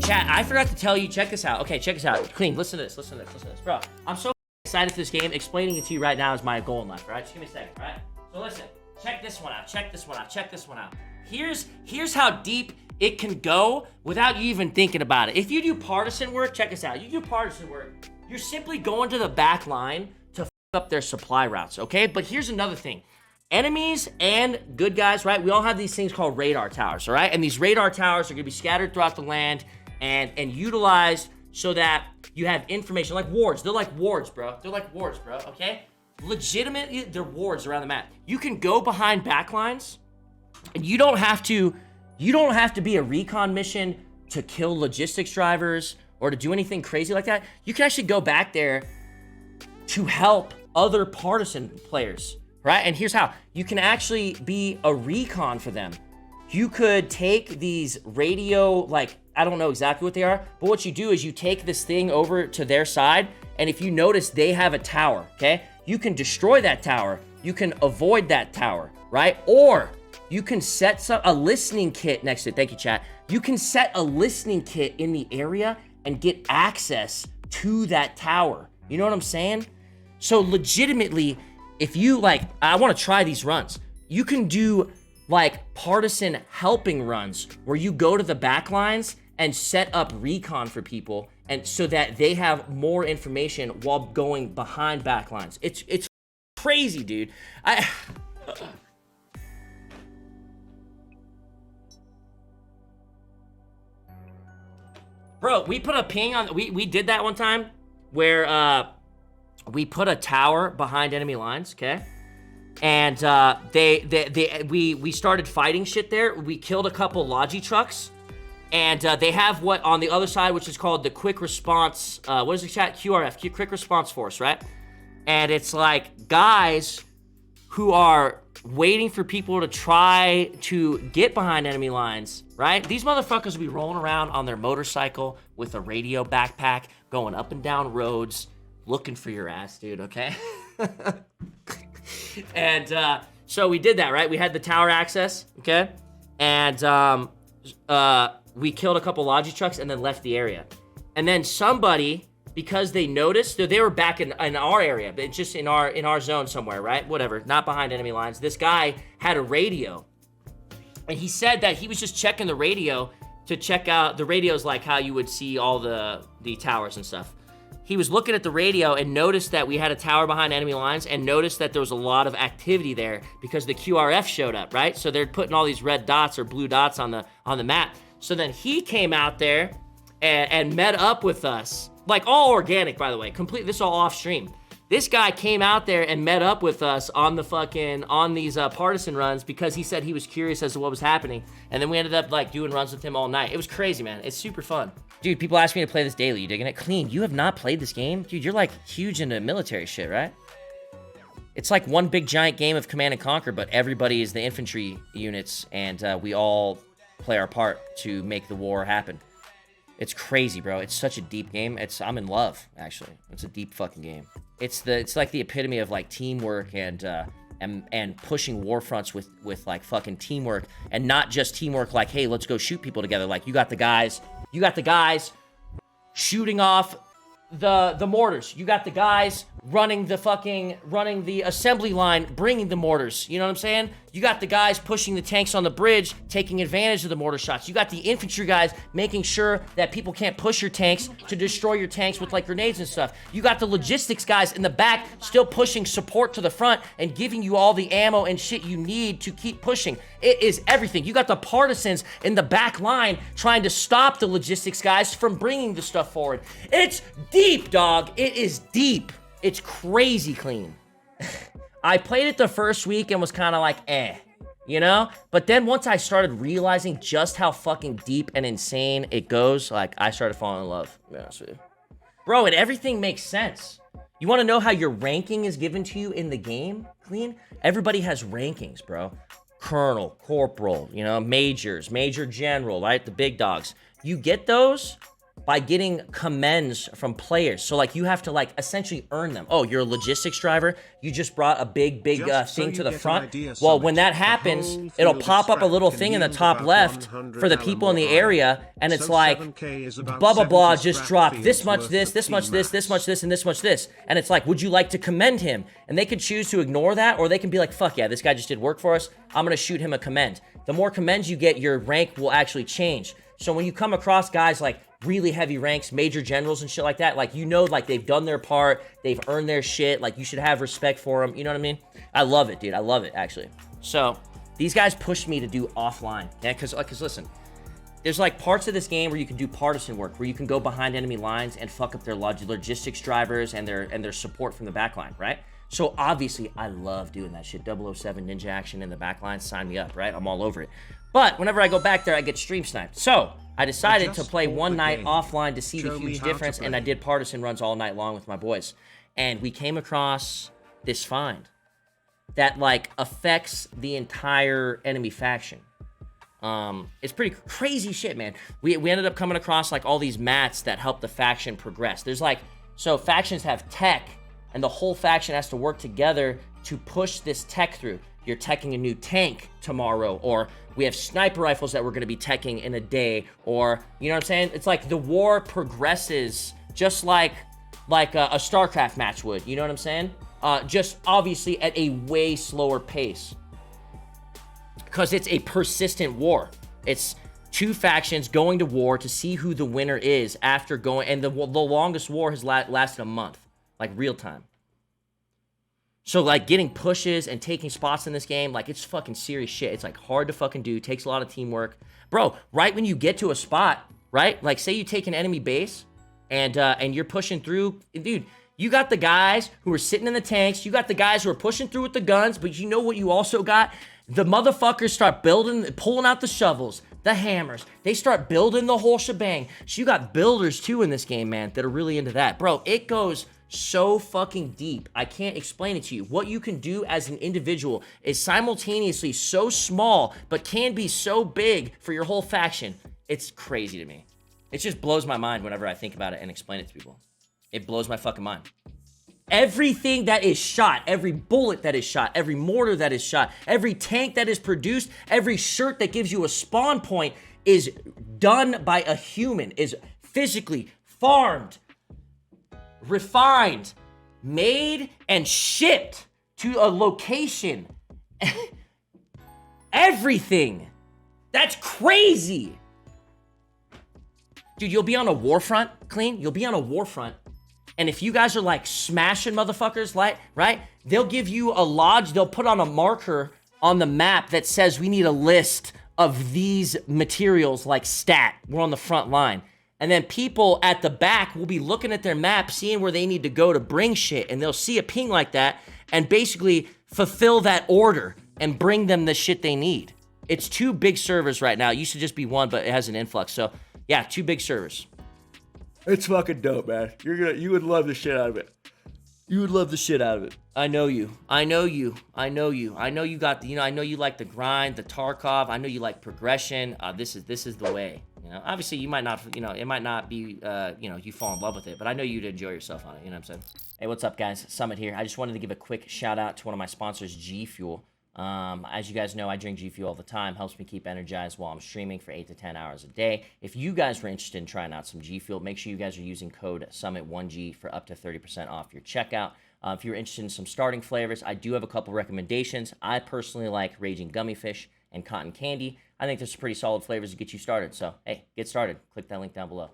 Chat, I forgot to tell you, check this out. Okay, check this out. Clean, listen to this. Bro, I'm so excited for this game. Explaining it to you right now is my goal in life, right? Just give me a second, right? So listen, check this one out. Here's how deep it can go without you even thinking about it. If you do partisan work, check this out. You do partisan work, you're simply going to the back line to f up their supply routes, okay? But here's another thing. Enemies and good guys, right? We all have these things called radar towers, all right? And these radar towers are gonna be scattered throughout the land and utilized so that you have information like wards. They're like wards, bro. Okay? Legitimately, they're wards around the map. You can go behind backlines, and you don't have to be a recon mission to kill logistics drivers or to do anything crazy like that. You can actually go back there to help other partisan players, right? And here's how. You can actually be a recon for them. You could take these radio, like, I don't know exactly what they are, but what you do is you take this thing over to their side, and if you notice they have a tower, okay? You can destroy that tower. You can avoid that tower, right? Or you can set a listening kit next to it. Thank you, chat. You can set a listening kit in the area and get access to that tower. You know what I'm saying? So legitimately, if you I want to try these runs. You can do like partisan helping runs where you go to the back lines and set up recon for people, and so that they have more information while going behind back lines. It's crazy, dude. Bro, we put a ping on, we did that one time where we put a tower behind enemy lines, okay? And we started fighting shit there. We killed a couple Logi trucks, and they have what on the other side, which is called the quick response, what is it, chat? QRF, quick response force, right? And it's like guys who are waiting for people to try to get behind enemy lines, right? These motherfuckers will be rolling around on their motorcycle with a radio backpack, going up and down roads, looking for your ass, dude, okay? And so we did that, right? We had the tower access, okay? And we killed a couple Logi trucks and then left the area. And then somebody, because they noticed, they were back in our area, but just in our zone somewhere, right? Whatever, not behind enemy lines. This guy had a radio, and he said that he was just checking the radio to check out, the radio's like how you would see all the towers and stuff. He was looking at the radio and noticed that we had a tower behind enemy lines, and noticed that there was a lot of activity there because the QRF showed up, right? So they're putting all these red dots or blue dots on the map. So then he came out there and met up with us, like all organic, by the way, complete. This all off stream. This guy came out there and met up with us on these partisan runs because he said he was curious as to what was happening. And then we ended up like doing runs with him all night. It was crazy, man. It's super fun. Dude, people ask me to play this daily. You digging it? Clean, you have not played this game? Dude, you're like huge into military shit, right? It's like one big giant game of Command and Conquer, but everybody is the infantry units, and we all play our part to make the war happen. It's crazy, bro. It's such a deep game. I'm in love, actually. It's a deep fucking game. It's like the epitome of like teamwork and pushing war fronts with like fucking teamwork, and not just teamwork like, hey, let's go shoot people together. Like you got the guys shooting off the mortars. You got the guys running the assembly line, bringing the mortars. You know what I'm saying? You got the guys pushing the tanks on the bridge, taking advantage of the mortar shots. You got the infantry guys making sure that people can't push your tanks to destroy your tanks with like grenades and stuff. You got the logistics guys in the back still pushing support to the front and giving you all the ammo and shit you need to keep pushing. It is everything. You got the partisans in the back line trying to stop the logistics guys from bringing the stuff forward. It's deep, dog. It is deep. It's crazy clean. I played it the first week and was kind of like, you know? But then once I started realizing just how fucking deep and insane it goes, like, I started falling in love, to be honest with you. Bro, and everything makes sense. You want to know how your ranking is given to you in the game, clean? Everybody has rankings, bro. Colonel, corporal, you know, majors, major general, right? The big dogs. You get those by getting commends from players. So like you have to like essentially earn them. Oh, you're a logistics driver. You just brought a big thing to the front. Well, when that happens, it'll pop up a little thing in the top left for the people in the area, and it's like blah blah blah just dropped this much this much this much this and this much this, and it's like, would you like to commend him? And they could choose to ignore that, or they can be like, fuck yeah, this guy just did work for us. I'm gonna shoot him a commend. The more commends you get, your rank will actually change. So when you come across guys like really heavy ranks, major generals and shit like that, like, you know, like they've done their part, they've earned their shit, like you should have respect for them, you know what I mean? I love it, dude. I love it, actually. So these guys pushed me to do offline, yeah, because listen, there's like parts of this game where you can do partisan work, where you can go behind enemy lines and fuck up their logistics drivers and their support from the backline, right? So obviously I love doing that shit. 007 ninja action in the backline, sign me up, right? I'm all over it. But whenever I go back there, I get stream sniped. So I decided to play one night offline to see the huge difference, and I did partisan runs all night long with my boys. And we came across this find that like affects the entire enemy faction. It's pretty crazy shit, man. We ended up coming across like all these mats that help the faction progress. There's like, so factions have tech, and the whole faction has to work together to push this tech through. You're teching a new tank tomorrow, or we have sniper rifles that we're going to be teching in a day, or, you know what I'm saying? It's like the war progresses just like a StarCraft match would, you know what I'm saying? Just obviously at a way slower pace. Because it's a persistent war. It's two factions going to war to see who the winner is after going, and the longest war has lasted a month, like real time. So like getting pushes and taking spots in this game, like it's fucking serious shit. It's like hard to fucking do, takes a lot of teamwork. Bro, right when you get to a spot, right? Like say you take an enemy base and you're pushing through, dude, you got the guys who are sitting in the tanks, you got the guys who are pushing through with the guns, but you know what you also got? The motherfuckers start pulling out the shovels, the hammers. They start building the whole shebang. So you got builders too in this game, man, that are really into that. Bro, it goes so fucking deep. I can't explain it to you. What you can do as an individual is simultaneously so small, but can be so big for your whole faction. It's crazy to me. It just blows my mind whenever I think about it and explain it to people. It blows my fucking mind. Everything that is shot, every bullet that is shot, every mortar that is shot, every tank that is produced, every shirt that gives you a spawn point is done by a human, is physically farmed, refined, made, and shipped to a location. Everything. That's crazy. Dude, you'll be on a war front, Clean. You'll be on a war front. And if you guys are like smashing motherfuckers, like, right? They'll give you a lodge. They'll put on a marker on the map that says we need a list of these materials like stat. We're on the front line. And then people at the back will be looking at their map, seeing where they need to go to bring shit. And they'll see a ping like that and basically fulfill that order and bring them the shit they need. It's 2 big servers right now. It used to just be 1, but it has an influx. So yeah, 2 big servers. It's fucking dope, man. You would love the shit out of it. You would love the shit out of it. I know you. I know you. I know you. I know you got the, I know you like the grind, the Tarkov. I know you like progression. This is the way. You know, obviously you might not, it might not be, you fall in love with it, but I know you'd enjoy yourself on it. You know what I'm saying? Hey, what's up, guys? Summit here. I just wanted to give a quick shout out to one of my sponsors, G Fuel. As you guys know, I drink G Fuel all the time. Helps me keep energized while I'm streaming for 8 to 10 hours a day. If you guys were interested in trying out some G Fuel, make sure you guys are using code Summit1G for up to 30% off your checkout. If you're interested in some starting flavors, I do have a couple recommendations. I personally like Raging Gummy Fish and Cotton Candy. I think there's some pretty solid flavors to get you started. So, hey, get started. Click that link down below.